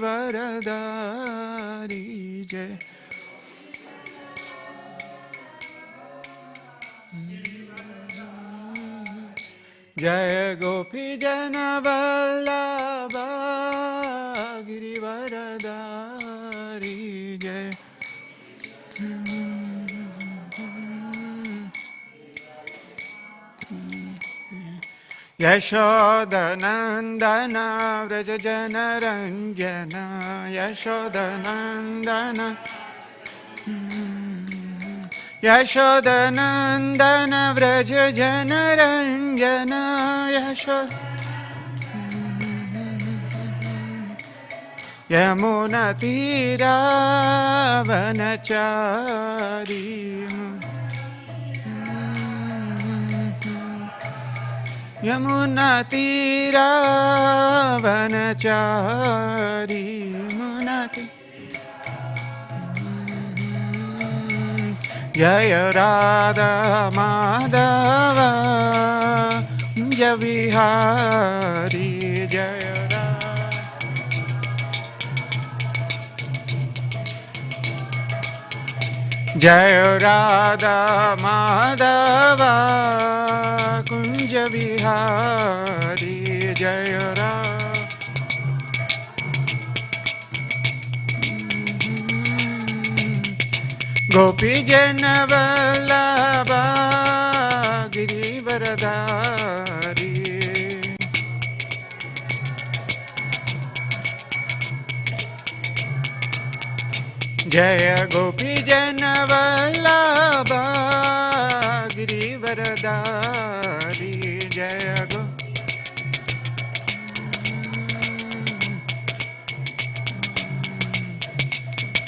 वरदारी जय। जय गोपी जन वल्लभा गिरिवरदारी जय। यशोदनन्दन व्रज जनरञ्जन यशोदनन्दन यशोदनन्दन व्रज जनरञ्जन यमुनतीरावनचारी यमुनतीरावनचारी जय राधा माधव जय विहारी जय जय राधा माधव कुंज विहारी जय गोपी जन वल्लभा गिरिवरदारी जय गोपी जन वल्लभा गिरिवरदारी जय गो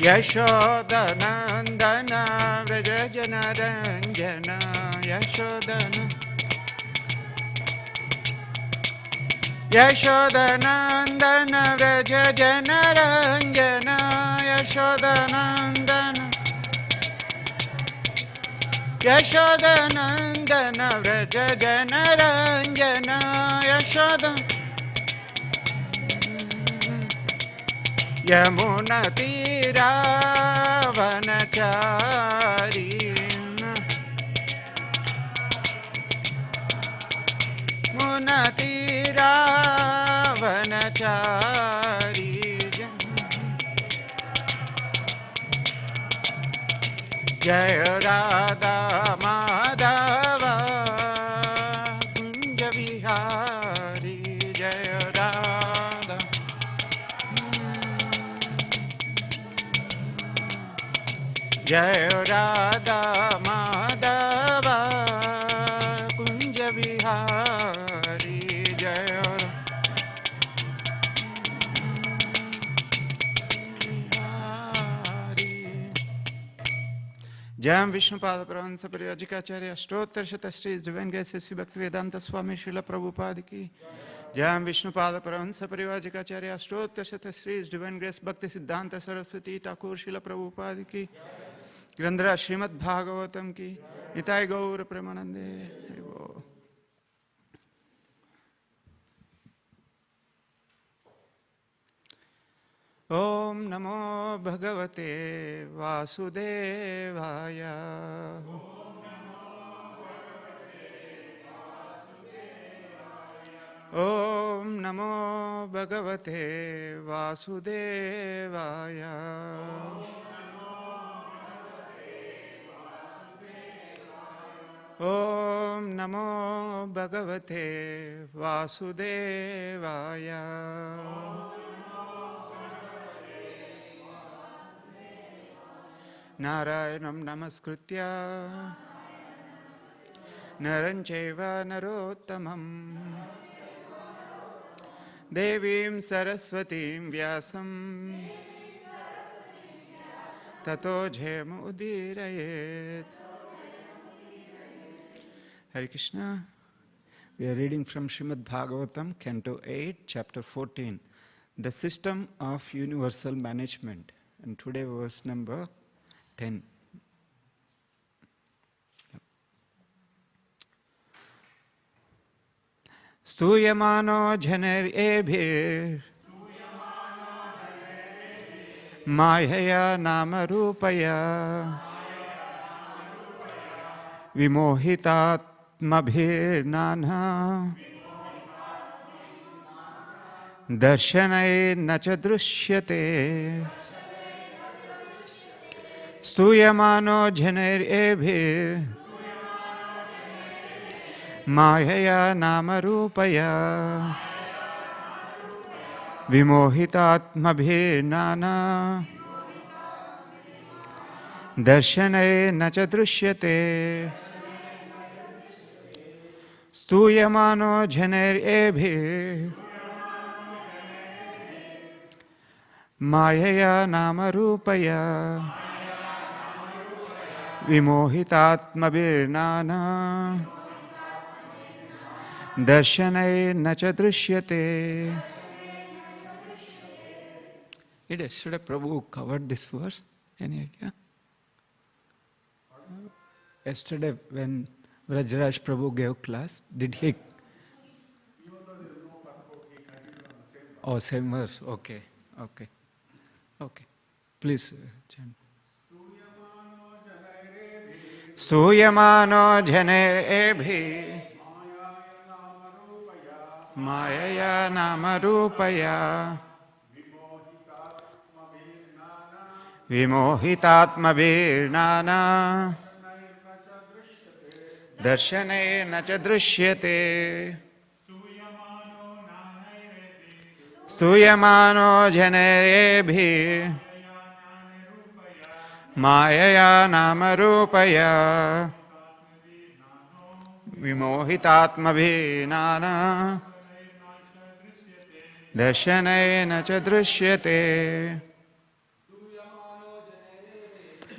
यशोदनन्दन व्रज जनरञ्जन यशोदनन्दन व्रज जनरञ्जन यशोदनन्दन व्रज जनरञ्जन यमुनतीरावनचारी मुनतीरावनचारी जय राधा माधव कुंज विहारी जय राधा जय राधा माधव कुंज विहारी जय जय विष्णुपाद प्रवंश परिव्राजकाचार्य अष्टोत्तर शतश्री डिवाइन ग्रेस श्री भक्तिवेदांत स्वामी श्रील प्रभुपाद की जय विष्णुपाद परमहंस परिव्राजकाचार्य अष्टोत्तर शतश्री डिवाइन ग्रेस भक्ति सिद्धांत सरस्वती ठाकुर श्रील प्रभुपाद की ग्रंथराज श्रीमद् भागवतम की निताय गौर प्रेमानंदे। ओम नमो भगवते वासुदेवाय। ओम नमो भगवते वासुदेवाय। ओम नमो भगवते वासुदेवाय। नारायणं नमस्कृत्य नरं चैव नरोत्तमं देवीं सरस्वतीं व्यासं ततो जयमुदीरयेत्। Hare Krishna. We are reading from Śrīmad Bhāgavatam, Canto 8, Chapter 14, The System of Universal Management. And today verse number 10. Stuyamano janer ebhir Mayaya namarupaya vimohitatmabhinana darshanayena cha drishyate stuyamano janair Mayaya namarupaya vimohitatmabhinana darshanayena cha drishyate stuyamano janair Mayaya namarupaya vimohitatmabhinana darshanayena cha drishyate. Did yesterday Prabhu covered this verse? Any idea? Yesterday when Vrajraj Prabhu gave class, did he? Oh, same verse. Okay. Please chant. Stuyamano janair Mayaya namarupaya vimohitatmabhinana darshanayena cha drishyate stuyamano janair Mayaya namarupaya vimohitatmabhinana darshanayena cha drishyate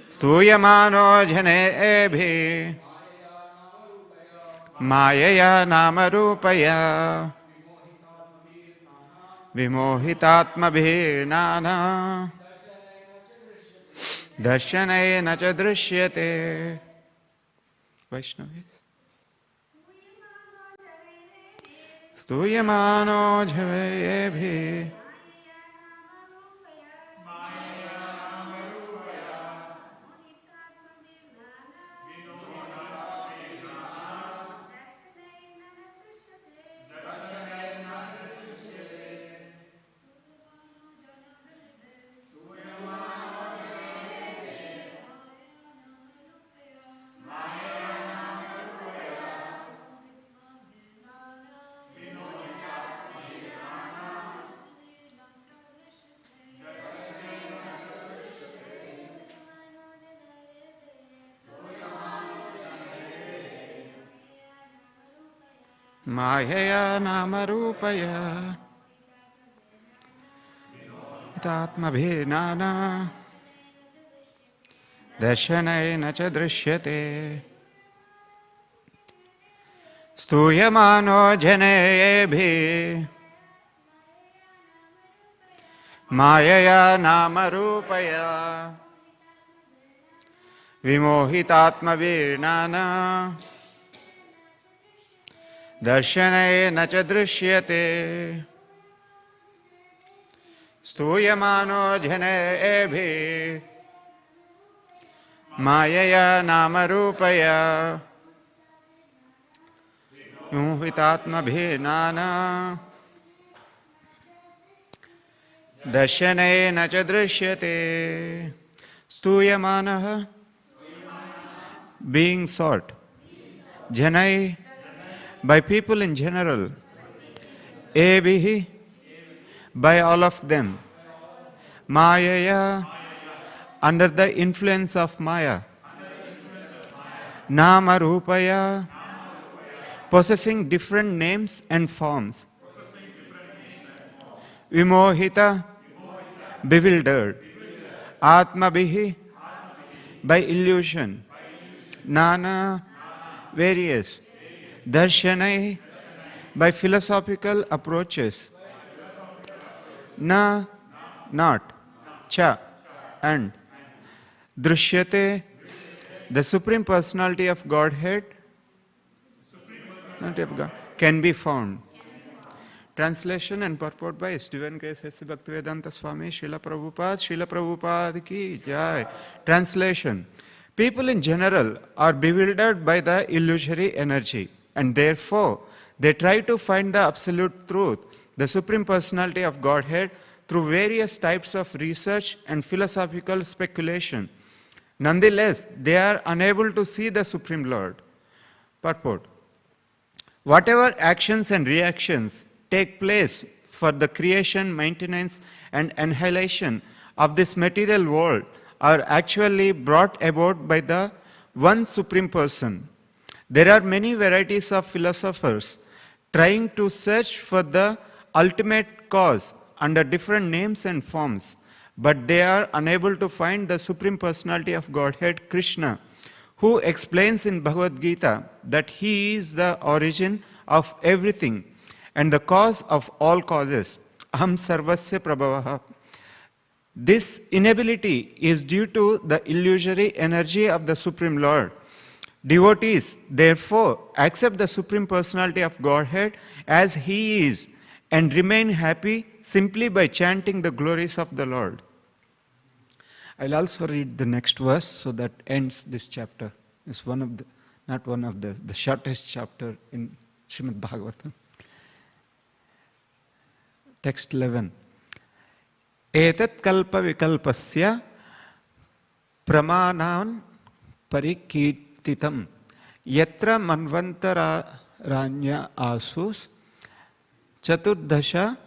stuyamano janair Mayaya namarupaya vimohitatmabhinana darshanayena cha drishyate. Vaishnavis. Stuyamano janair Mayaya namarupaya vimohitatmabhinana darshanayena cha drishyate stuyamano janair Mayaya namarupaya vimohitatmabhinana darshanayena cha drishyate stuyamano janair Mayaya namarupaya vimohitatmabhinana darshanayena cha drishyate stuyamana being sought janai by people in general ebihi by all of them mayaya under the influence of maya nama rupaya possessing different names and forms vimohita bewildered atmabhihi by illusion nana various darshanai by philosophical approaches na not cha and drishyate the supreme personality of Godhead can be found Translation and purport by His Divine Grace S. Bhaktivedanta Swami Srila Prabhupada ki Jai. Translation. People in general are bewildered by the illusory energy, and therefore they try to find the absolute truth, the Supreme Personality of Godhead, through various types of research and philosophical speculation. Nonetheless, they are unable to see the Supreme Lord. Purport. Whatever actions and reactions take place for the creation, maintenance, and annihilation of this material world are actually brought about by the one Supreme Person. There are many varieties of philosophers trying to search for the ultimate cause under different names and forms, but they are unable to find the Supreme Personality of Godhead, Krishna, who explains in Bhagavad Gita that He is the origin of everything and the cause of all causes. Aham sarvasya prabhavaha. This inability is due to the illusory energy of the Supreme Lord. Devotees, therefore, accept the Supreme Personality of Godhead as He is and remain happy simply by chanting the glories of the Lord. I'll also read the next verse, so that ends this chapter. It's the shortest chapter in Śrīmad Bhāgavatam. Text 11. Etat kalpa vikalpasya pramanan parikirtitam yatra manvantaranya asus chaturdasha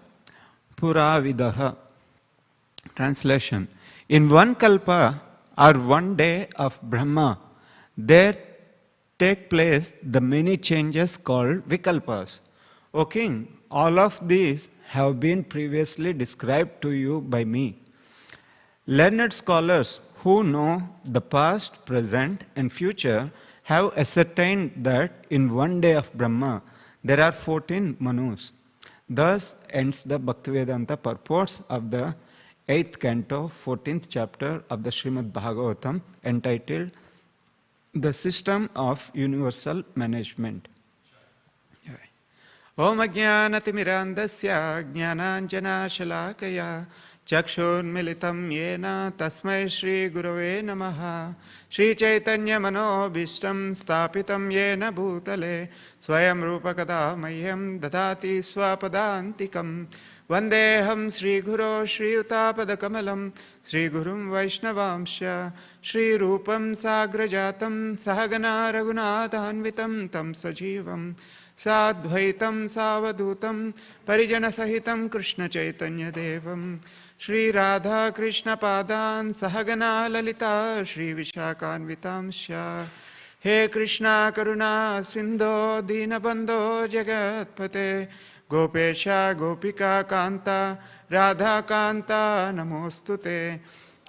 puravidaha. Translation. In one kalpa or one day of Brahma, there take place the many changes called vikalpas. O king, all of these have been previously described to you by me. Learned scholars who know the past, present, and future have ascertained that in one day of Brahma there are 14 manus. Thus ends the Bhaktivedanta purports of the 8th canto, 14th chapter of the Śrīmad Bhāgavatam, entitled The System of Universal Management. Om ajnanatimirandasya jnananjana shalakaya chakshunmilitam yena tasmai Shri Gurave Namaha. Shri Chaitanya Manobhishtam Stapitam Yena Bhutale Swayam Rupa Kada Mahyam Dadati Swapadantikam Vandeham Shri Guru Shri Utapada Kamalam Shri Gurum Vaishnavamsha Shri Rupam Sagrajatam Sahagana Raghunathanvitam Tam Sajivam Sadvaitam Savadutam Parijana Sahitam Krishna Chaitanya Devam Shri Radha Krishna Padan Sahagana Lalita Shri Vishakhanvitamsha. He Krishna Karuna Sindho Dinabandho Jagatpate Gopesha Gopika Kanta Radha Kanta Namostute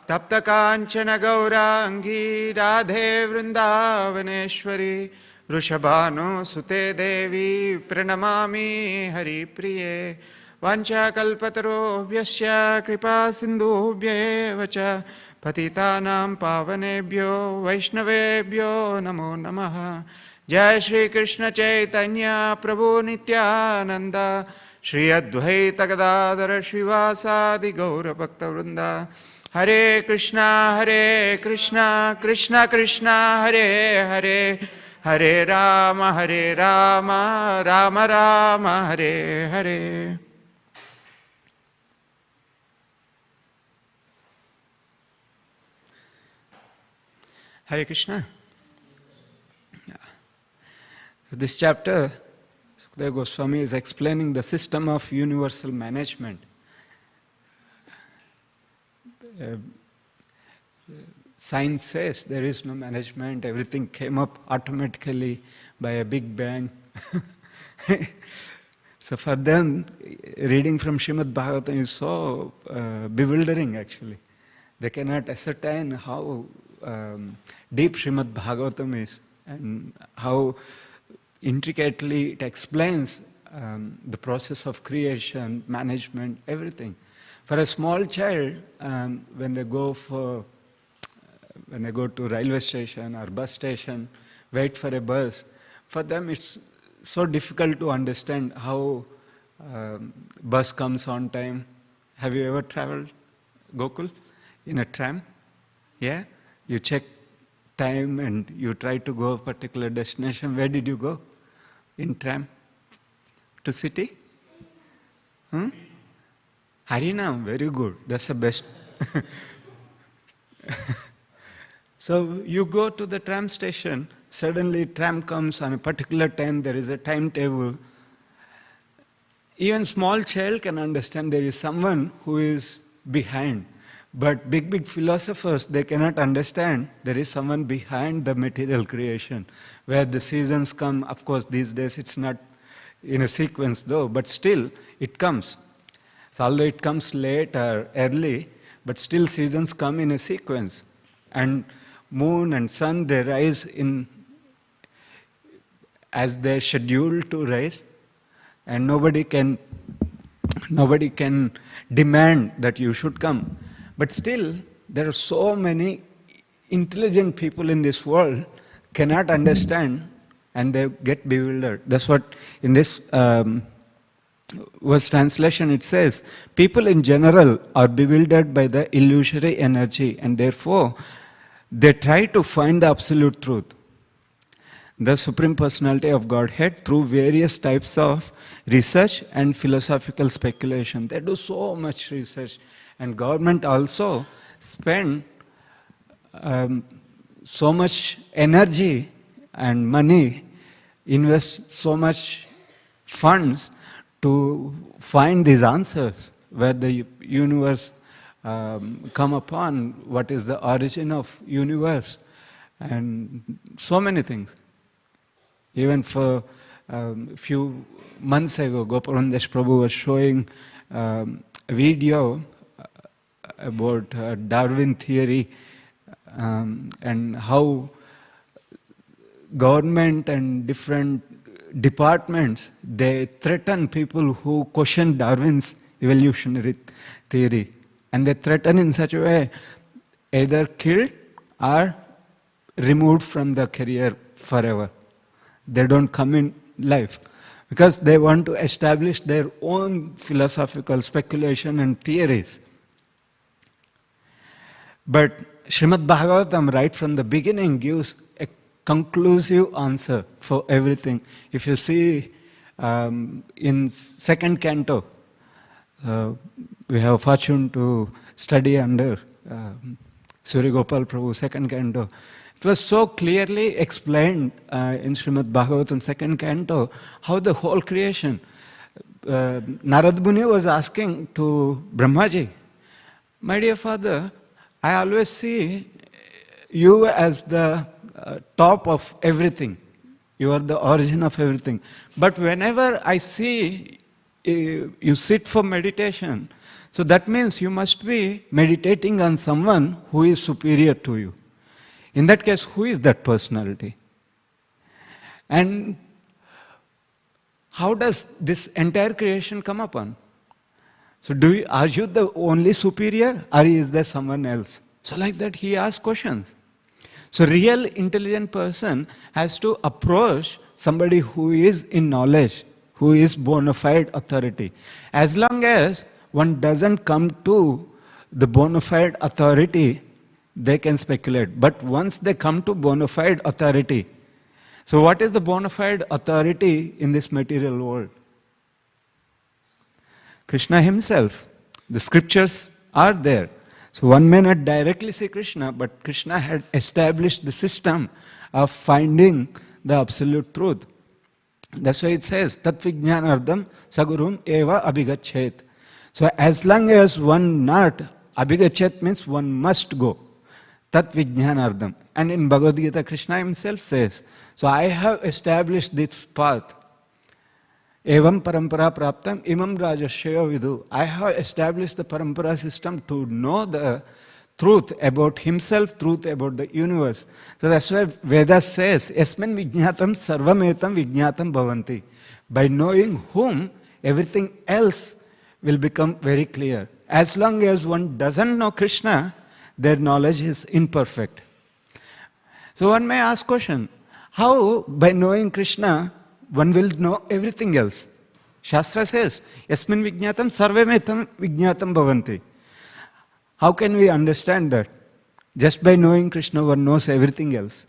Tapta Kanchana Gaurangi Radhe Vrindavaneshwari Rushabhanu Sute Devi Pranamami Hari Priye Vancha Kalpataro Vyasya Kripa Sindhubhya Vacha Patitanam Pavanebhyo Vaishnavebhyo Namo Namaha. Jai Shri Krishna Chaitanya Prabhu Nityananda Shri Advaita Gadadhara Shrivasadi Gaura Bhakta Vrinda. Hare Krishna Krishna Krishna Hare Hare Hare Rama Rama Rama Hare Hare. Hare Krishna. Yeah. So this chapter, Sukadeva Goswami is explaining the system of universal management. Science says there is no management, everything came up automatically by a big bang. So for them, reading from Śrīmad Bhāgavatam is so bewildering actually. They cannot ascertain how deep Śrīmad Bhāgavatam is and how intricately it explains the process of creation, management, everything. For a small child, when they go to railway station or bus station, wait for a bus, for them it's so difficult to understand how bus comes on time. Have you ever traveled, Gokul, in a tram? Yeah? You check time and you try to go a particular destination. Where did you go? In tram? To city? Harinam, very good. That's the best. So you go to the tram station, suddenly tram comes on a particular time, there is a timetable. Even small child can understand there is someone who is behind. But big philosophers, they cannot understand there is someone behind the material creation. Where the seasons come, of course these days it's not in a sequence though, but still it comes. So although it comes late or early, but still seasons come in a sequence. And moon and sun, they rise in as they're scheduled to rise, and nobody can demand that you should come. But still, there are so many intelligent people in this world cannot understand, and they get bewildered. That's what in this verse translation it says, people in general are bewildered by the illusory energy, and therefore they try to find the absolute truth, the Supreme Personality of Godhead, through various types of research and philosophical speculation. They do so much research, and government also spend so much energy and money, invest so much funds to find these answers, where the universe come upon, what is the origin of universe, and so many things. Even for a few months ago, Gopalandesh Prabhu was showing a video about Darwin theory and how government and different departments, they threaten people who question Darwin's evolutionary theory. And they threaten in such a way, either killed or removed from the career forever. They don't come in life, because they want to establish their own philosophical speculation and theories. But Śrīmad Bhāgavatam right from the beginning gives a conclusive answer for everything. If you see in second canto, we have fortune to study under Surya Gopal Prabhu, second canto. It was so clearly explained in Śrīmad Bhāgavatam, second canto, how the whole creation. Narad Muni was asking to Brahmaji, my dear father, I always see you as the top of everything. You are the origin of everything. But whenever I see you sit for meditation, so that means you must be meditating on someone who is superior to you. In that case, who is that personality? And how does this entire creation come upon? So are you the only superior, or is there someone else? So like that he asks questions. So real intelligent person has to approach somebody who is in knowledge, who is bona fide authority. As long as one doesn't come to the bona fide authority, they can speculate. But once they come to bona fide authority, so what is the bona fide authority in this material world? Krishna himself. The scriptures are there. So one may not directly see Krishna, but Krishna had established the system of finding the absolute truth. That's why it says, Tat Vijnanardam Sagurum Eva Abhigachet. So as long as one not, Abhigachet means one must go. Tat Vijnanardam. And in Bhagavad Gita, Krishna himself says, so I have established this path. Evam parampara praptam imam rajashya vidu. I have established the parampara system to know the truth about himself, truth about the universe. So that's why Vedas says, Yasmin vijñātam sarvametam vijñātam bhavanti. By knowing whom, everything else will become very clear. As long as one doesn't know Krishna, their knowledge is imperfect. So one may ask question, how by knowing Krishna, one will know everything else? Shastra says, Yasmin Vijnatam Sarvemetam Vijnatam Bhavanti. How can we understand that? Just by knowing Krishna, one knows everything else.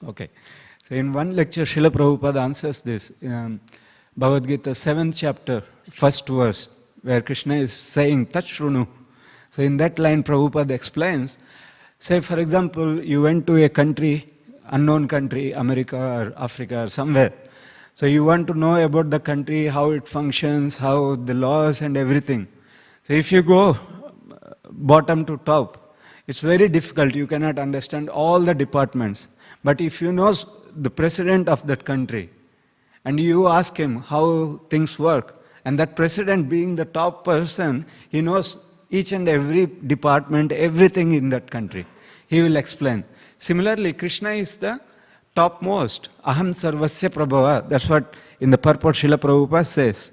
Okay. So in one lecture, Srila Prabhupada answers this. Bhagavad Gita, 7th chapter, 1st verse, where Krishna is saying, Tachrunu. So in that line, Prabhupada explains, say for example, you went to a country, unknown country, America or Africa or somewhere. So you want to know about the country, how it functions, how the laws and everything. So if you go bottom to top, it's very difficult. You cannot understand all the departments. But if you know the president of that country, and you ask him how things work, and that president being the top person, he knows each and every department, everything in that country. He will explain. Similarly, Krishna is the topmost. Aham sarvasya prabhava. That's what in the purport Srila Prabhupada says.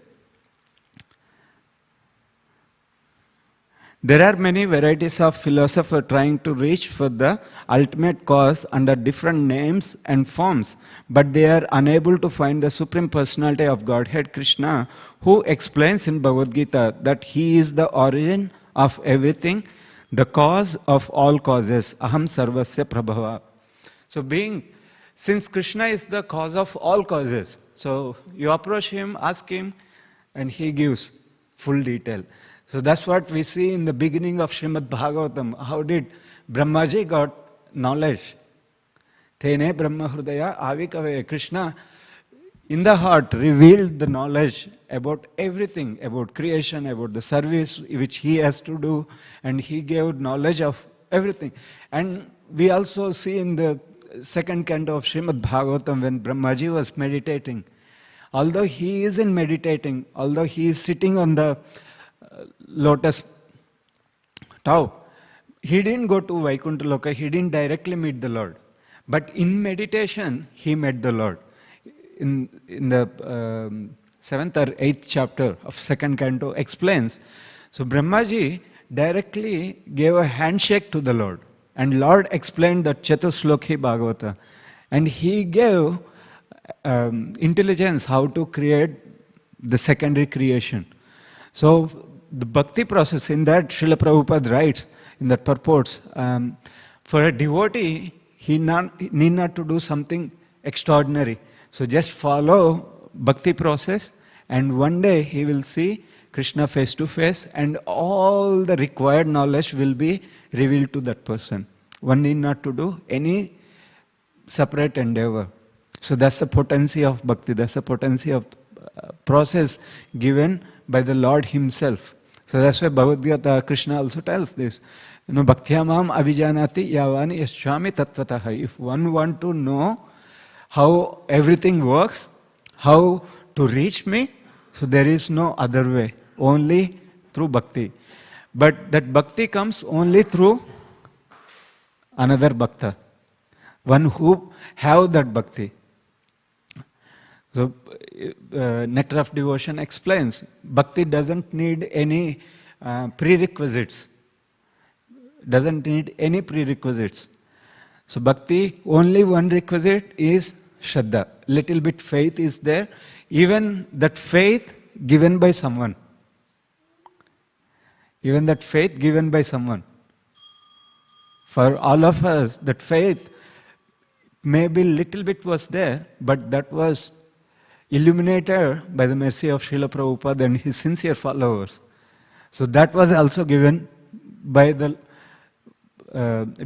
There are many varieties of philosophers trying to reach for the ultimate cause under different names and forms, but they are unable to find the Supreme Personality of Godhead, Krishna, who explains in Bhagavad Gita that He is the origin of everything, the cause of all causes, aham sarvasya prabhava. So since Krishna is the cause of all causes, so you approach Him, ask Him, and He gives full detail. So that's what we see in the beginning of Śrīmad Bhāgavatam. How did Brahmaji got knowledge? Tene Brahma Hrudaya Avikave. Krishna in the heart revealed the knowledge about everything, about creation, about the service which he has to do, and he gave knowledge of everything. And we also see in the second canto of Śrīmad Bhāgavatam when Brahmaji was meditating, although he isn't meditating, although he is sitting on the lotus top, he didn't go to Vaikuntha Loka, he didn't directly meet the Lord. But in meditation, he met the Lord. In the 7th or 8th chapter of second canto explains, so Brahmaji directly gave a handshake to the Lord. And Lord explained the Chatusloki Bhagavata. And he gave intelligence how to create the secondary creation. So the bhakti process, in that Srila Prabhupada writes in the purports, for a devotee, he need not to do something extraordinary. So just follow bhakti process, and one day he will see Krishna face to face, and all the required knowledge will be revealed to that person. One need not to do any separate endeavor. So that's the potency of bhakti, that's the potency of process given by the Lord Himself. So that's why Bhagavad Gita, Krishna also tells this. Bhaktyamam avijanati yavani yasyami tattvataha. If one want to know how everything works, how to reach me, so there is no other way, only through bhakti. But that bhakti comes only through another bhakta, one who have that bhakti. So, Nectar of Devotion explains, bhakti doesn't need any prerequisites. Doesn't need any prerequisites. So, bhakti, only one requisite is Shraddha. Little bit faith is there. Even that faith given by someone. Even that faith given by someone. For all of us, that faith maybe little bit was there, but that was illuminated by the mercy of Srila Prabhupada and his sincere followers. So that was also given by the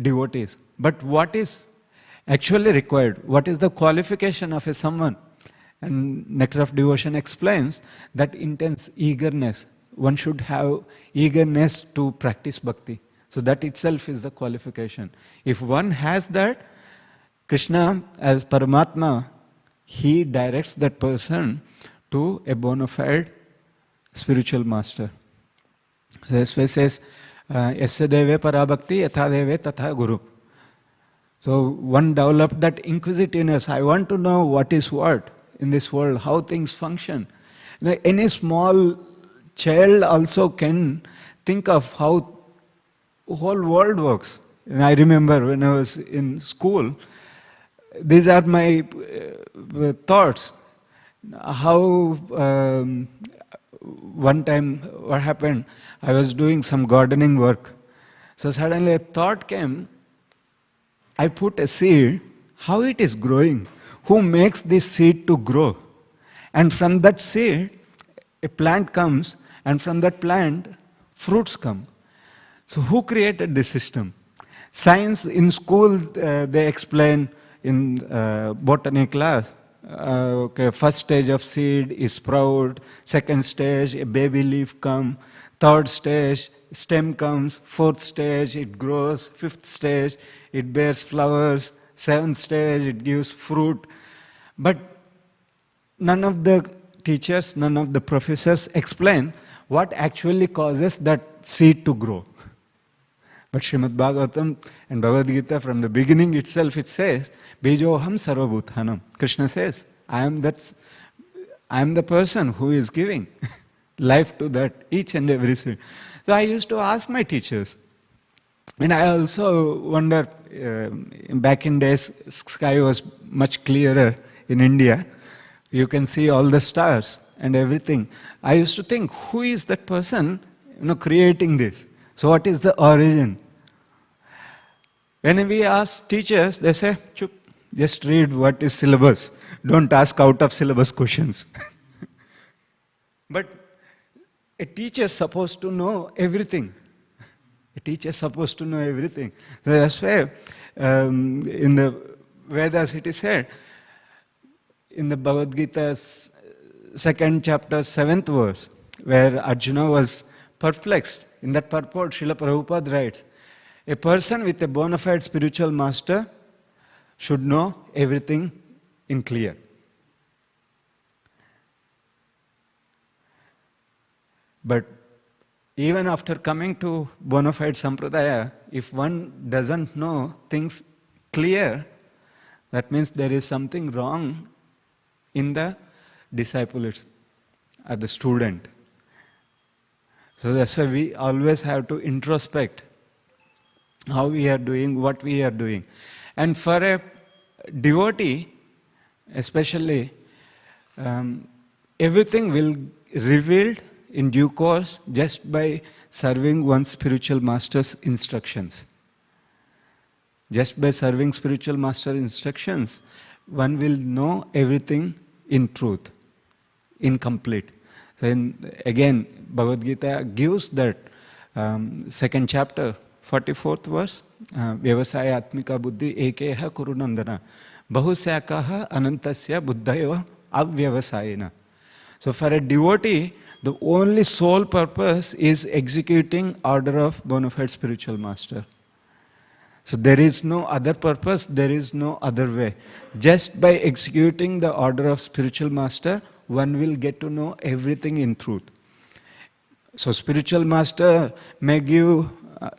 devotees. But what is actually required? What is the qualification of a someone? And Nectar of Devotion explains that intense eagerness. One should have eagerness to practice bhakti. So that itself is the qualification. If one has that, Krishna as Paramatma, He directs that person to a bona fide spiritual master. So that's why it says, Yasya deve parabhakti yatha deve tatha guru. So one developed that inquisitiveness. I want to know what is what in this world, how things function. Any small child also can think of how whole world works. And I remember when I was in school, these are my thoughts. How one time what happened, I was doing some gardening work. So suddenly a thought came, I put a seed, how it is growing? Who makes this seed to grow? And from that seed, a plant comes, and from that plant, fruits come. So who created this system? Science in school, they explain in botany class, okay, first stage of seed is sprout, second stage, a baby leaf comes, third stage, stem comes, fourth stage, it grows, fifth stage, it bears flowers, seventh stage, it gives fruit. But none of the teachers, none of the professors explain what actually causes that seed to grow. But Śrīmad Bhāgavatam and Bhagavad Gita, from the beginning itself, it says, Bijoham sarvabhuthanam. Krishna says, I am the person who is giving life to that each and every seed. So I used to ask my teachers, and I also wonder, back in days, sky was much clearer in India. You can see all the stars and everything. I used to think, who is that person, creating this? So what is the origin? When we ask teachers, they say, Chup, just read what is syllabus. Don't ask out of syllabus questions. But a teacher is supposed to know everything. A teacher is supposed to know everything. So that's why in the Vedas it is said, in the Bhagavad Gita's 2nd chapter, 7th verse, where Arjuna was perplexed. In that purport, Srila Prabhupada writes, a person with a bona fide spiritual master should know everything in clear. But even after coming to bona fide sampradaya, if one doesn't know things clear, that means there is something wrong in the disciple or the student. So that's why we always have to introspect how we are doing, what we are doing. And for a devotee, especially, everything will revealed in due course just by serving one's spiritual master's instructions. Just by serving spiritual master instructions, one will know everything in truth, in complete. Then again, Bhagavad Gita gives that 2nd chapter, 44th verse, Vyavasaya Atmika Buddhi Ekeha Kurunandana Bahusyakaha Anantasya Buddhayava Avyavasayena. So for a devotee, the only sole purpose is executing order of bona fide spiritual master. So there is no other purpose, there is no other way. Just by executing the order of spiritual master, one will get to know everything in truth. So spiritual master may give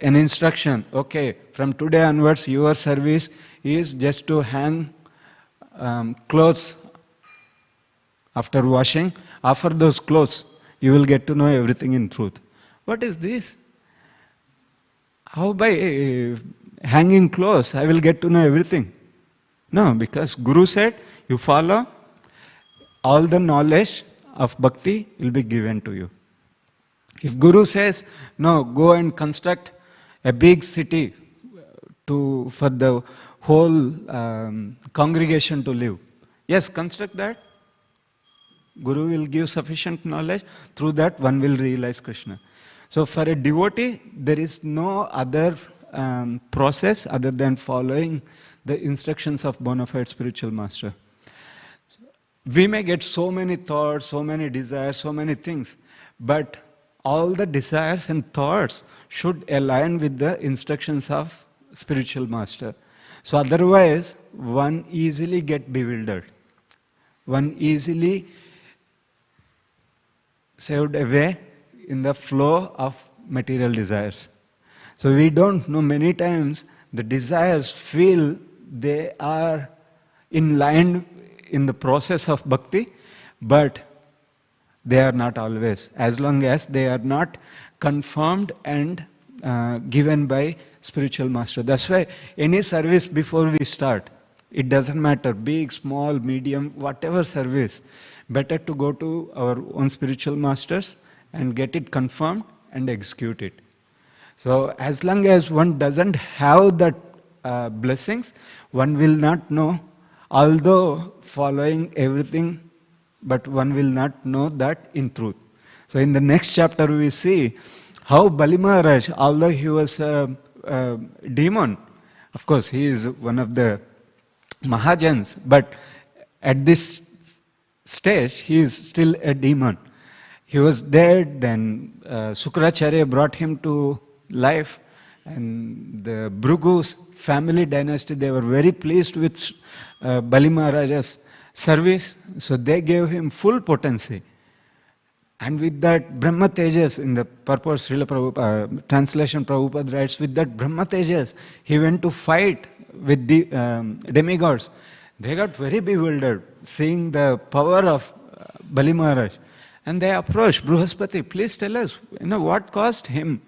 an instruction, okay, from today onwards your service is just to hang clothes after washing. After those clothes, you will get to know everything in truth. What is this? How by hanging clothes I will get to know everything? No, because Guru said, you follow, all the knowledge of bhakti will be given to you. If Guru says, no, go and construct a big city for the whole congregation to live. Yes, construct that. Guru will give sufficient knowledge. Through that, one will realize Krishna. So for a devotee, there is no other process other than following the instructions of bona fide spiritual master. We may get so many thoughts, so many desires, so many things, but all the desires and thoughts should align with the instructions of spiritual master. So otherwise, one easily get bewildered. One easily saved away in the flow of material desires. So we don't know, many times the desires feel they are in line in the process of bhakti, but they are not always. As long as they are not confirmed and given by spiritual master. That's why any service before we start, it doesn't matter, big, small, medium, whatever service, better to go to our own spiritual masters and get it confirmed and execute it. So as long as one doesn't have that blessings, one will not know, although following everything, but one will not know that in truth. So in the next chapter we see how Bali Maharaj, although he was a demon, of course he is one of the Mahajans, but at this stage he is still a demon. He was dead, then Śrīmad brought him to life, and the Bhrugu's family dynasty, they were very pleased with Bali Maharaja's service, so they gave him full potency. And with that Brahma Tejas, in the purport Srila Prabhupada, translation Prabhupada writes, with that Brahma Tejas, he went to fight with the demigods. They got very bewildered seeing the power of Bali Maharaj. And they approached Bruhaspati, please tell us, what caused him?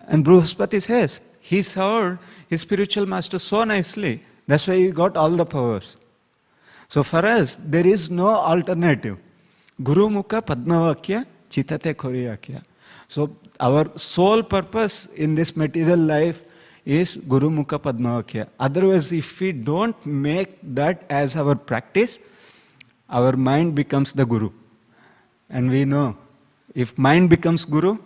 And Bruhaspati says, he served his spiritual master so nicely, that's why he got all the powers. So for us, there is no alternative. Guru Mukha Padmavakya Chitate Koriyakya. So our sole purpose in this material life is Guru Mukha Padmavakya. Otherwise, if we don't make that as our practice, our mind becomes the Guru. And we know, if mind becomes Guru,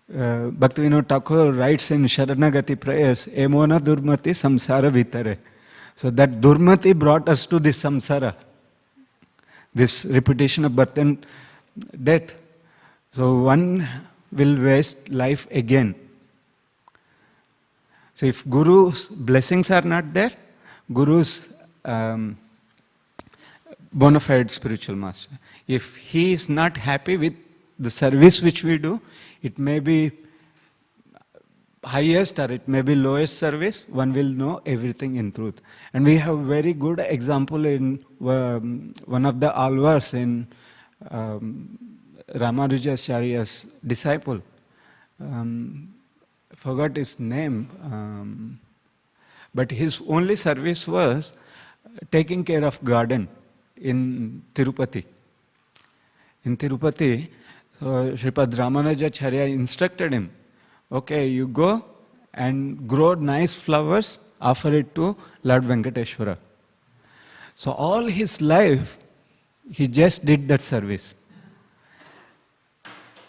Bhaktivedanta Thakur writes in Sharanagati prayers, Emona Durmati Samsara Vitare. So that Durmati brought us to this samsara, this repetition of birth and death. So one will waste life again. So if Guru's blessings are not there, Guru's bona fide spiritual master, if he is not happy with the service which we do, it may be highest or it may be lowest service, one will know everything in truth. And we have very good example in one of the alvars in Ramanujacharya's disciple. I forgot his name, but his only service was taking care of garden in Tirupati. In Tirupati, Śrīmad Ramanujacharya instructed him, okay, you go and grow nice flowers, offer it to Lord Venkateshwara. So all his life, he just did that service.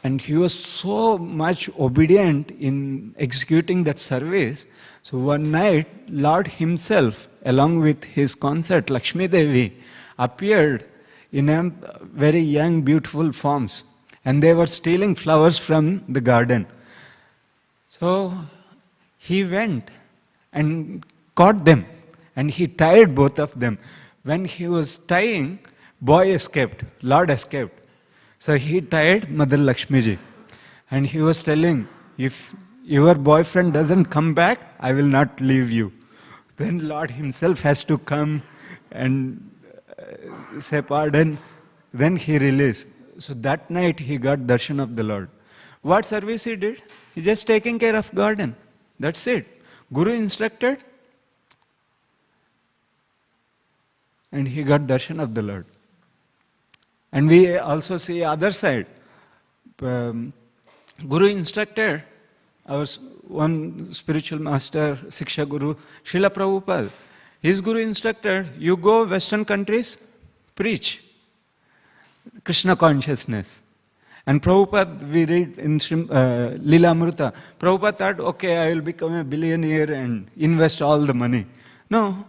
And he was so much obedient in executing that service. So one night, Lord himself, along with his consort Lakshmi Devi, appeared in a very young, beautiful forms. And they were stealing flowers from the garden. So he went and caught them and he tied both of them. When he was tying, boy escaped, Lord escaped. So he tied Mother Lakshmi ji and he was telling, if your boyfriend doesn't come back, I will not leave you. Then Lord himself has to come and say pardon. Then he released. So that night he got darshan of the Lord. What service he did? He just taking care of garden. That's it. Guru instructed and he got darshan of the Lord. And we also see other side. Guru instructed our one spiritual master, Siksha Guru, Srila Prabhupada. His Guru instructed, you go Western countries, preach Krishna consciousness. And Prabhupada, we read in Lila Amrita, Prabhupada thought, okay, I will become a billionaire and invest all the money. No.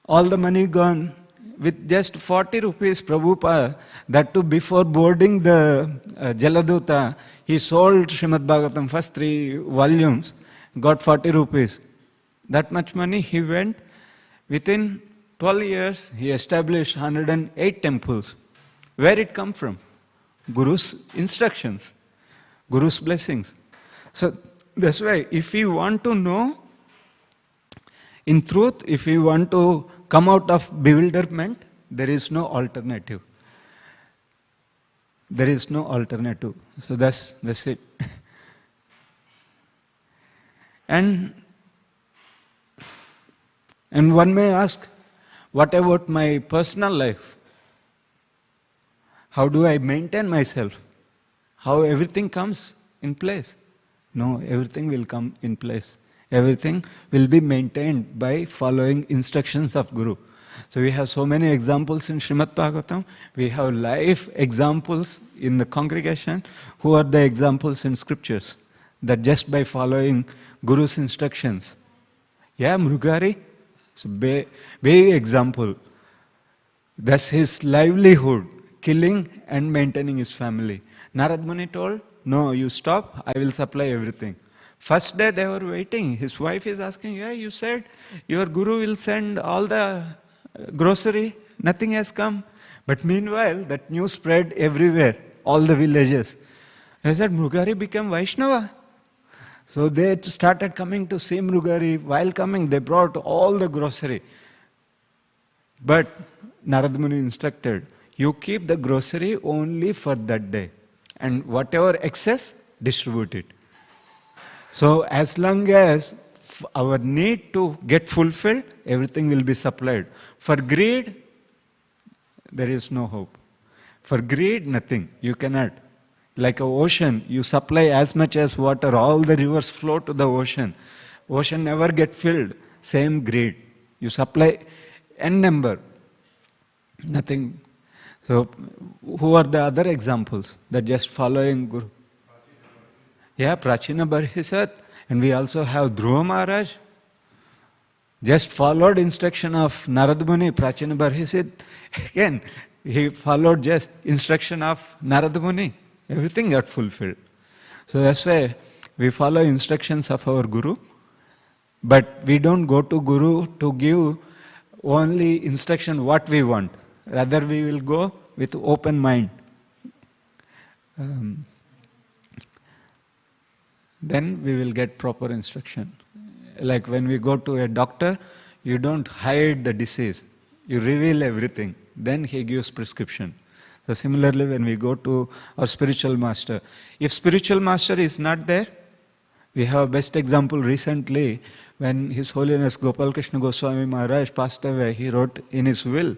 All the money gone. With just 40 rupees, Prabhupada, that too before boarding the Jaladuta, he sold Śrīmad Bhāgavatam, first 3 volumes, got 40 rupees. That much money he went. Within 12 years, he established 108 temples. Where it come from? Guru's instructions, Guru's blessings. So that's why if we want to know in truth, if we want to come out of bewilderment, there is no alternative. There is no alternative. So that's it. And one may ask, what about my personal life? How do I maintain myself? How everything comes in place? No, everything will come in place. Everything will be maintained by following instructions of Guru. So we have so many examples in Śrīmad Bhāgavatam. We have live examples in the congregation. Who are the examples in scriptures? That just by following Guru's instructions. Yeah, Mrugari, so big example. That's his livelihood, killing and maintaining his family. Narad Muni told, no, you stop, I will supply everything. First day they were waiting. His wife is asking, yeah, you said your Guru will send all the grocery, nothing has come. But meanwhile, that news spread everywhere, all the villages. He said, Mrugari became Vaishnava. So they started coming to see Mrugari. While coming, they brought all the grocery. But Narad Muni instructed, you keep the grocery only for that day. And whatever excess, distribute it. So as long as our need to get fulfilled, everything will be supplied. For greed, there is no hope. For greed, nothing. You cannot. Like an ocean, you supply as much as water, all the rivers flow to the ocean. Ocean never get filled. Same greed. You supply n number. Nothing. So, who are the other examples that just following Guru? Yeah, Prachina Barhisat. And we also have Dhruva Maharaj. Just followed instruction of Narad Muni, Prachina Barhisat. Again, he followed just instruction of Narad Muni. Everything got fulfilled. So that's why we follow instructions of our Guru. But we don't go to Guru to give only instruction what we want. Rather we will go with open mind. Then we will get proper instruction. Like when we go to a doctor, you don't hide the disease. You reveal everything. Then he gives prescription. So similarly, when we go to our spiritual master, if spiritual master is not there, we have a best example recently when His Holiness Gopal Krishna Goswami Maharaj passed away. He wrote in his will,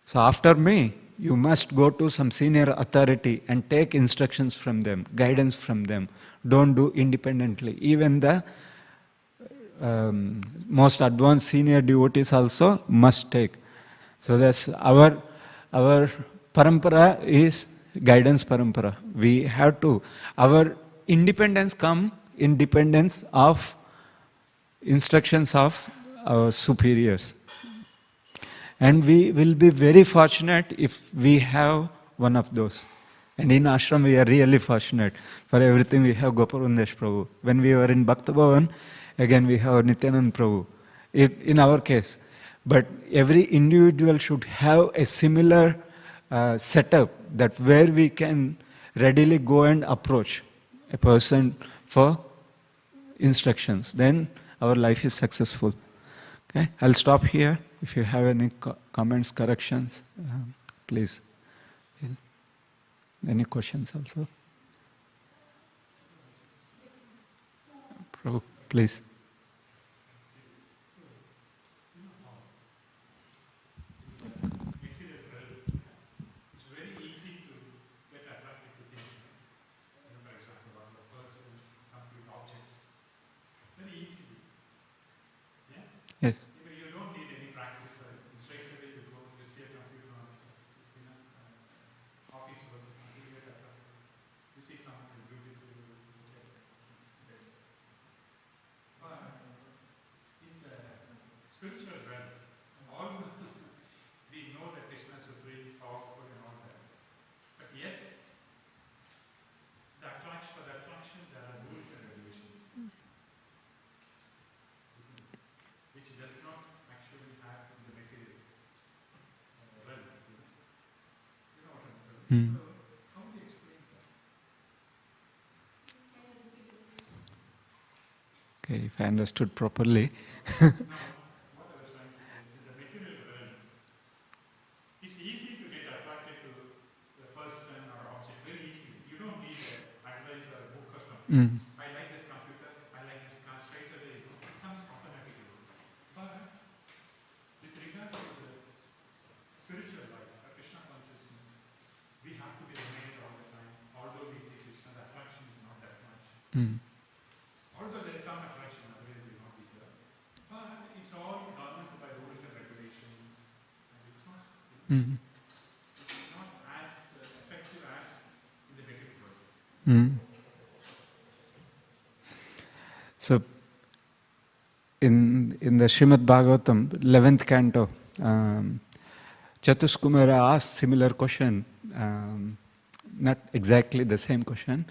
so after me, you must go to some senior authority and take instructions from them, guidance from them. Don't do independently. Even the most advanced senior devotees also must take. So that's our parampara is guidance parampara. We have to, our independence come in dependence of instructions of our superiors. And we will be very fortunate if we have one of those. And in ashram we are really fortunate. For everything we have Gopavandesh Prabhu. When we were in Bhaktivedanta, again we have Nityanand Prabhu. In our case. But every individual should have a similar setup that where we can readily go and approach a person for instructions. Then our life is successful. Okay, I'll stop here. If you have any comments, corrections, please. Any questions also? Prabhu, please. Yes. You don't need any practice. Straight away you go, you see a computer on office work or something, you get attracted. You see something beautiful, you get it. But in the spiritual realm, all we know that Krishna is supreme, powerful and all that. But yet, for the attraction there are rules and regulations. Which does not actually have in the material realm. You know what I'm saying? So, how do you explain that? Okay, if I understood properly. Now, what I was trying to say is in the material realm, it's easy to get attracted to the person or I like this computer, I like this car, straight away, it comes automatically. But with regard to the spiritual life, Krishna consciousness, we have to be reminded all the time, although we see Krishna's attraction is not that much. Although there is some attraction, otherwise we will not be there. But it's all governed by rules and regulations, and it's not, it's not as effective as in the Vedic world. So, in the Śrīmad Bhāgavatam, 11th canto, Chatuskumara asked similar question, not exactly the same question,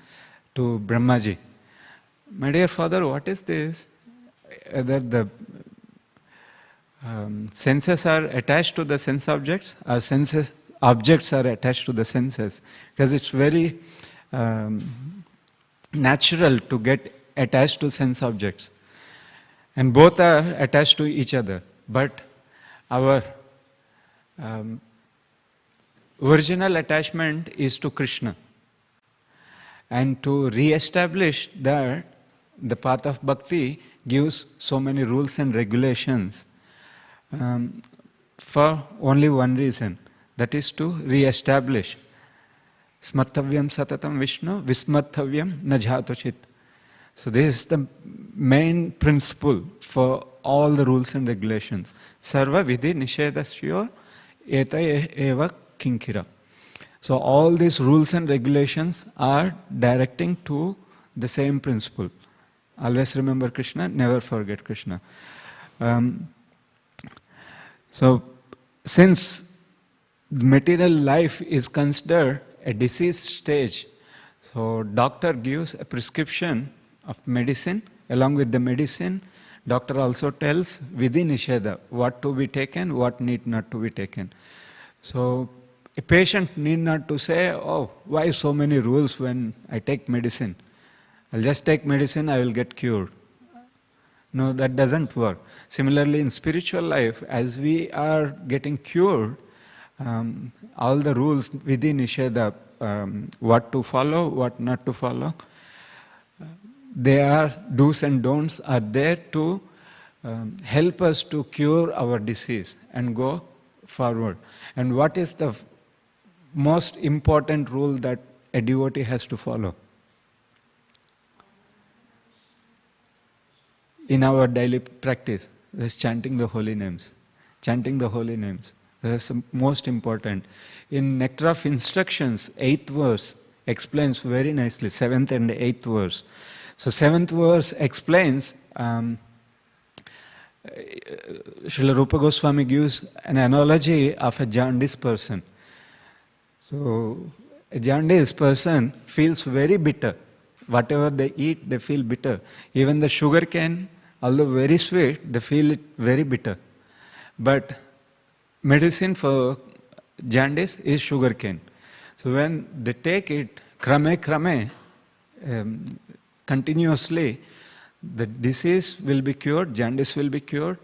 to Brahmaji. My dear father, what is this? Whether the senses are attached to the sense objects, or senses objects are attached to the senses? Because it's very natural to get attached to sense objects. And both are attached to each other. But our original attachment is to Krishna. And to re-establish that, the path of bhakti gives so many rules and regulations for only one reason, that is to re-establish. Smattavyam satatam Vishnu, vismattavyam na jhatochit. So this is the main principle for all the rules and regulations. Sarva vidhi nishedasya eta eva kinkira. So all these rules and regulations are directing to the same principle. Always remember Krishna, never forget Krishna. So since material life is considered a disease stage, so doctor gives a prescription of medicine. Along with the medicine, doctor also tells vidhi nisheda, what to be taken, what need not to be taken. So a patient need not to say, oh, why so many rules when I take medicine? I'll just take medicine, I will get cured. No, that doesn't work. Similarly, in spiritual life, as we are getting cured, all the rules vidhi nisheda, what to follow, what not to follow, they are do's and don'ts are there to help us to cure our disease and go forward. And what is the most important rule that a devotee has to follow? In our daily practice, is chanting the holy names. Chanting the holy names. That's the most important. In Nectar of Instructions, 8th verse explains very nicely, 7th and 8th verse. So 7th verse explains, Srila Rupa Goswami gives an analogy of a jaundiced person. So a jaundiced person feels very bitter. Whatever they eat, they feel bitter. Even the sugar cane, although very sweet, they feel it very bitter. But medicine for jaundice is sugar cane. So when they take it krame, continuously, the disease will be cured, jaundice will be cured,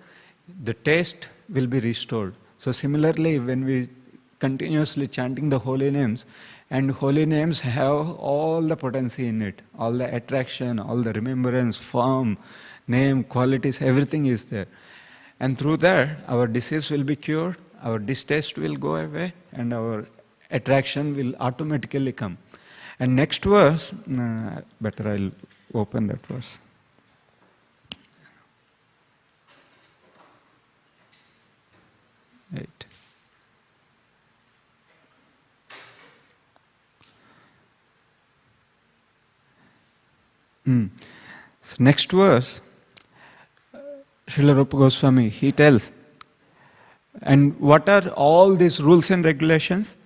the taste will be restored. So similarly, when we continuously chanting the holy names, and holy names have all the potency in it, all the attraction, all the remembrance, form, name, qualities, everything is there. And through that, our disease will be cured, our distaste will go away, and our attraction will automatically come. And next verse, better I'll open that verse. Right. So next verse, Srila Rupa Goswami, he tells, and what are all these rules and regulations?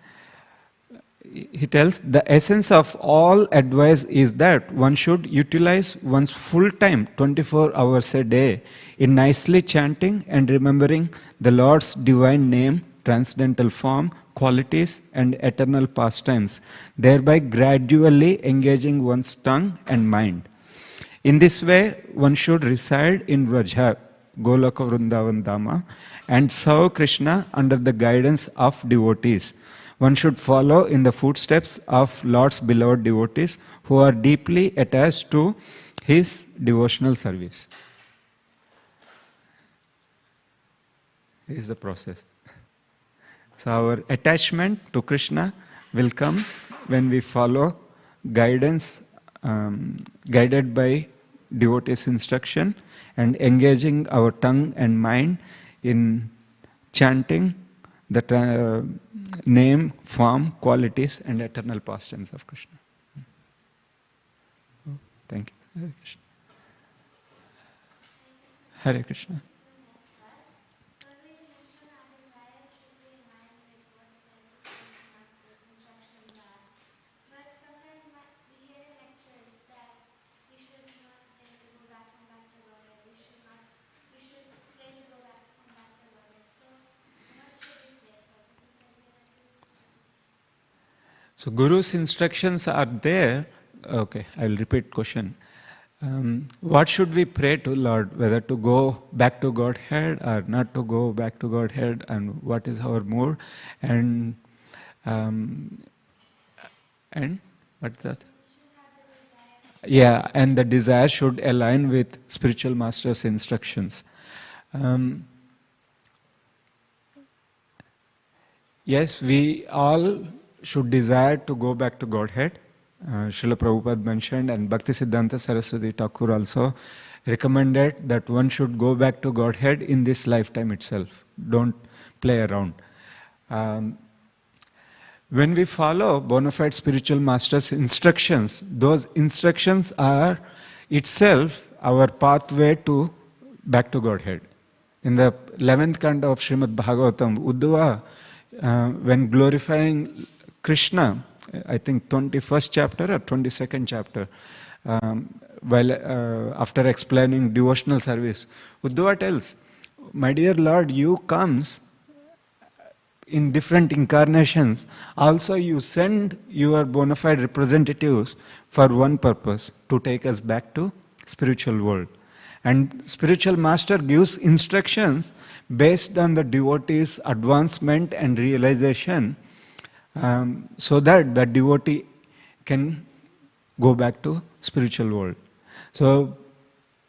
He tells, the essence of all advice is that one should utilize one's full time, 24 hours a day, in nicely chanting and remembering the Lord's divine name, transcendental form, qualities, and eternal pastimes, thereby gradually engaging one's tongue and mind. In this way, one should reside in Vraja, Golaka Vrindavan Dhama, and serve Krishna under the guidance of devotees. One should follow in the footsteps of Lord's beloved devotees who are deeply attached to His devotional service. This is the process. So our attachment to Krishna will come when we follow guidance, guided by devotees' instruction, and engaging our tongue and mind in chanting the name, form, qualities, and eternal pastimes of Krishna. Thank you. Hare Krishna. Hare Krishna. So Guru's instructions are there. Okay, I will repeat question. What should we pray to Lord? Whether to go back to Godhead or not to go back to Godhead, and what is our mood? And what's that? Yeah, and the desire should align with spiritual master's instructions. Yes, we all should desire to go back to Godhead. Srila Prabhupada mentioned, and Bhaktisiddhanta Saraswati Thakur also recommended that one should go back to Godhead in this lifetime itself. Don't play around. When we follow bona fide spiritual master's instructions, those instructions are itself our pathway to back to Godhead. In the 11th canto of Śrīmad Bhāgavatam, Uddhava, when glorifying Krishna, I think 21st chapter or 22nd chapter, after explaining devotional service, Uddhava tells, my dear Lord, you comes in different incarnations. Also you send your bona fide representatives for one purpose, to take us back to spiritual world. And spiritual master gives instructions based on the devotee's advancement and realization, so that the devotee can go back to spiritual world. So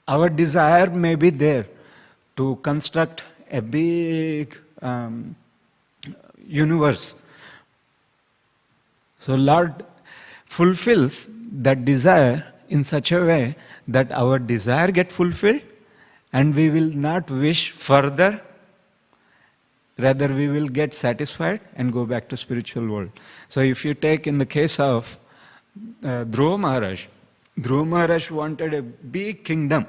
our desire may be there to construct a big universe. So Lord fulfills that desire in such a way that our desire get fulfilled and we will not wish further. Rather, we will get satisfied and go back to spiritual world. So if you take in the case of Dhruva Maharaj wanted a big kingdom.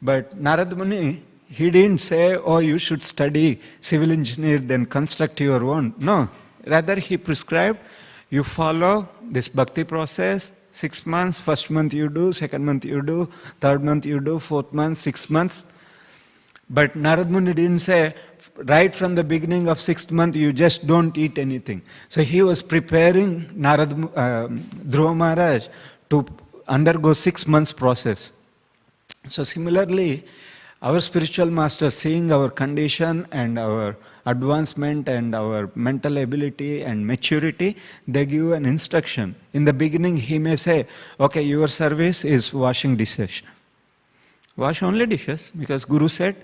But Narad Muni, he didn't say, oh, you should study civil engineer, then construct your own. No, rather he prescribed, you follow this bhakti process, 6 months, first month you do, second month you do, third month you do, fourth month, 6 months. But Narad Muni didn't say, right from the beginning of 6th month, you just don't eat anything. So he was preparing Dhruva Maharaj to undergo 6 months process. So similarly, our spiritual master, seeing our condition and our advancement and our mental ability and maturity, they give an instruction. In the beginning, he may say, okay, your service is washing dishes. Wash only dishes, because Guru said.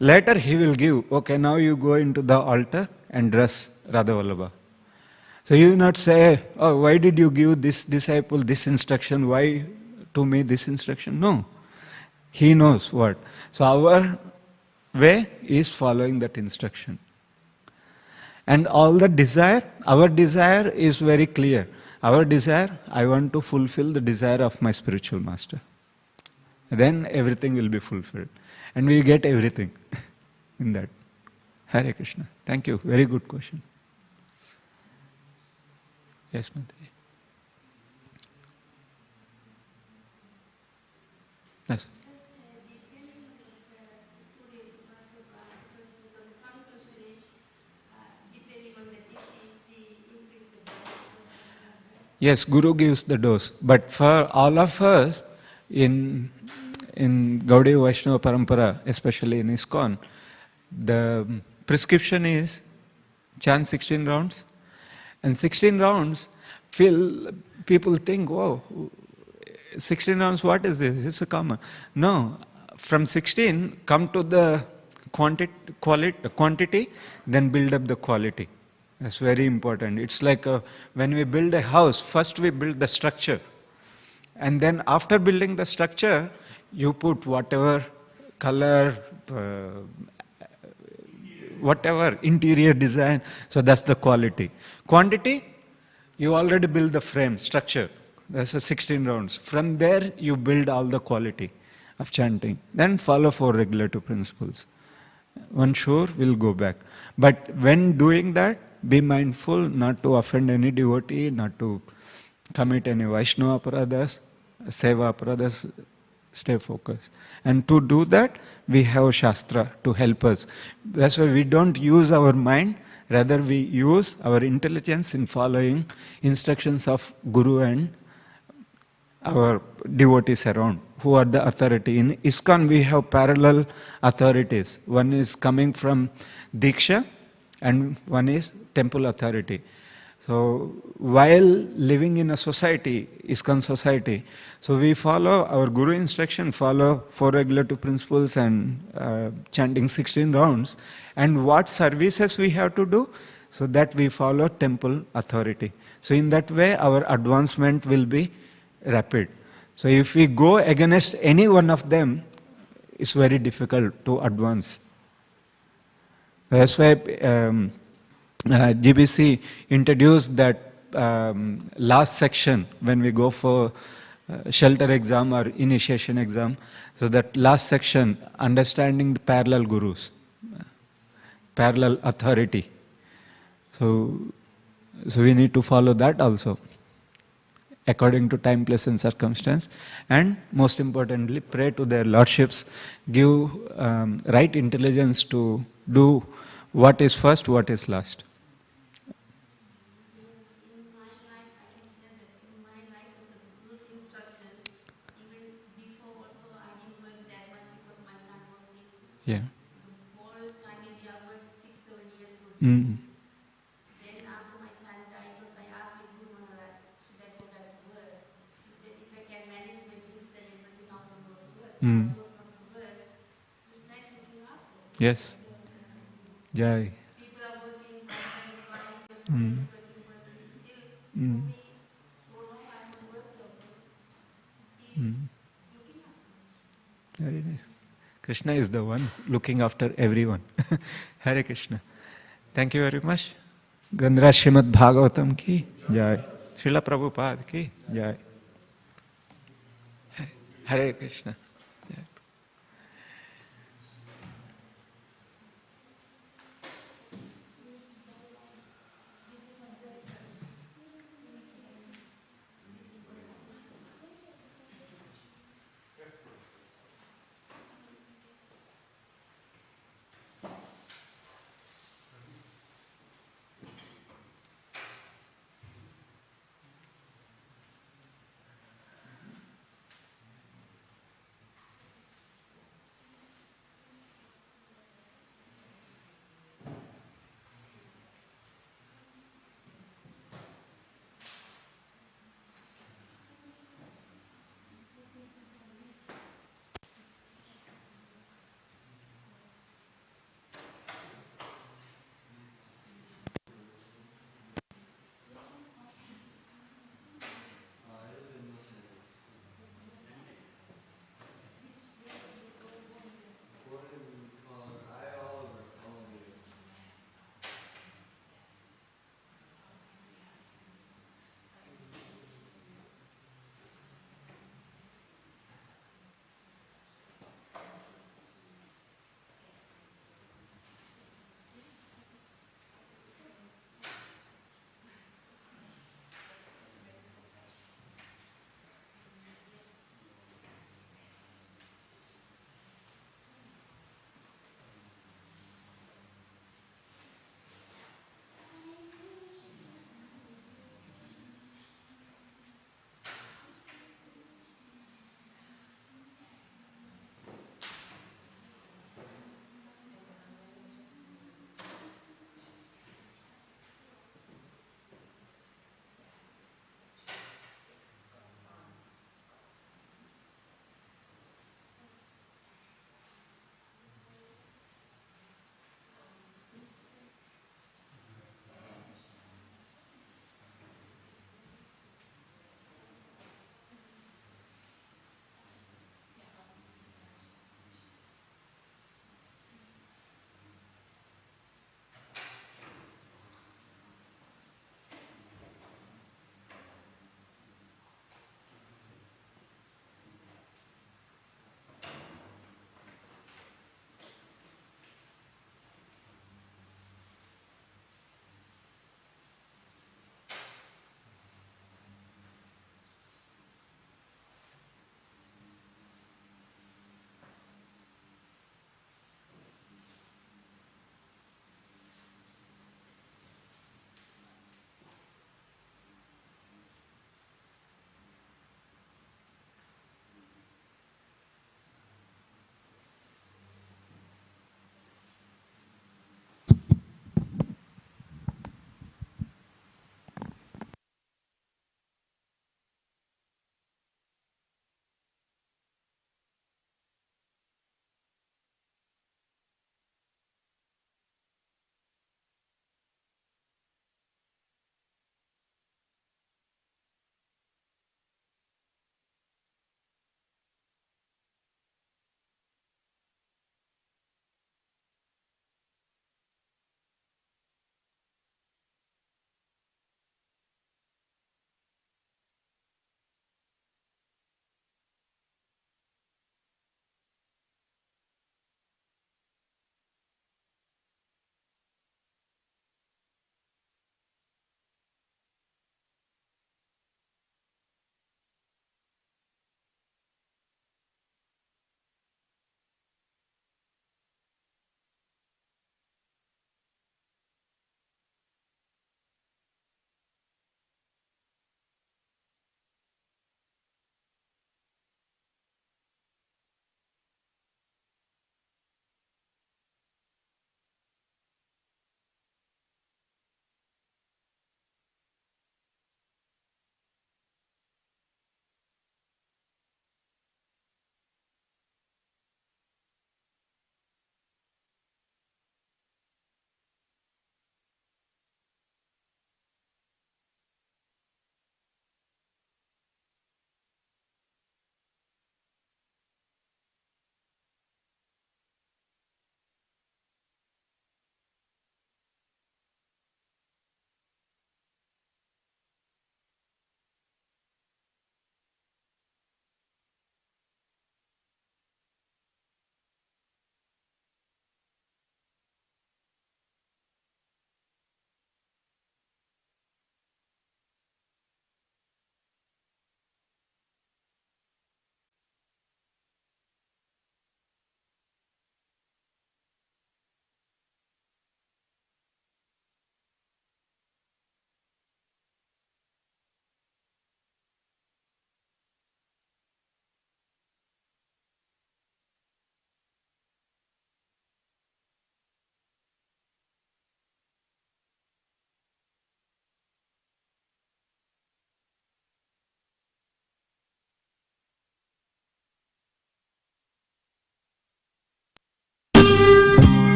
Later he will give, okay, now you go into the altar and dress Radha Vallabha. So you will not say, oh, why did you give this disciple this instruction? Why to me this instruction? No. He knows what. So our way is following that instruction. And all the desire, our desire is very clear. Our desire, I want to fulfill the desire of my spiritual master. Then everything will be fulfilled. And we get everything in that. Hare Krishna. Thank you. Very good question. Yes, Mataji. Yes. Yes, Guru gives the dose. But for all of us in Gaudiya Vaishnava Parampara, especially in ISKCON, the prescription is chant 16 rounds, And 16 rounds, people think, oh, 16 rounds, what is this? It's a common. No, from 16, come to the quantity, then build up the quality. That's very important. It's like when we build a house, first we build the structure. And then after building the structure, you put whatever color, whatever interior design. So that's the quality. Quantity, you already build the frame, structure. That's a 16 rounds. From there, you build all the quality of chanting. Then follow 4 regulative principles. One sure will go back. But when doing that, be mindful not to offend any devotee, not to commit any Vaishnava aparadas, Seva aparadas, stay focused. And to do that, we have Shastra to help us. That's why we don't use our mind, rather we use our intelligence in following instructions of Guru and our devotees around, who are the authority. In ISKCON, we have parallel authorities. One is coming from Diksha, and one is temple authority. So while living in a society, ISKCON society, so we follow our Guru instruction, follow 4 regulative principles and chanting 16 rounds. And what services we have to do? So that we follow temple authority. So in that way, our advancement will be rapid. So if we go against any one of them, it's very difficult to advance. That's why GBC introduced that last section when we go for shelter exam or initiation exam. So that last section, understanding the parallel gurus, parallel authority. So we need to follow that also, according to time, place and circumstance. And most importantly, pray to their lordships, give right intelligence to do what is first, what is last. In my life, I can share that in my life with the Guru's instructions, even before also I didn't work that much because my son was sick. Yeah. The whole time maybe I worked 6-7 years to Mm. Then after my son died, because I asked my Guru Maharaj, should I go back to work? He said, if I can manage my duties and everything, I will go to work. So Mm. I chose not to work. Krishna is looking after us. Yes. Jai. People are working, my friend is working, Mm. still Mm. for me, so long I am working also. He is Mm. looking after us. Very nice. Krishna is the one looking after everyone. Hare Krishna. Thank you very much. Grandhara Śrīmad Bhāgavatam ki jai. Srila Prabhupada ki jai. Hare Krishna. Jai.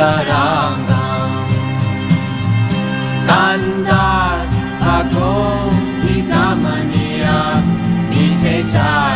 Antarangam Kandar Bhagavata Nigamaniya Vishesha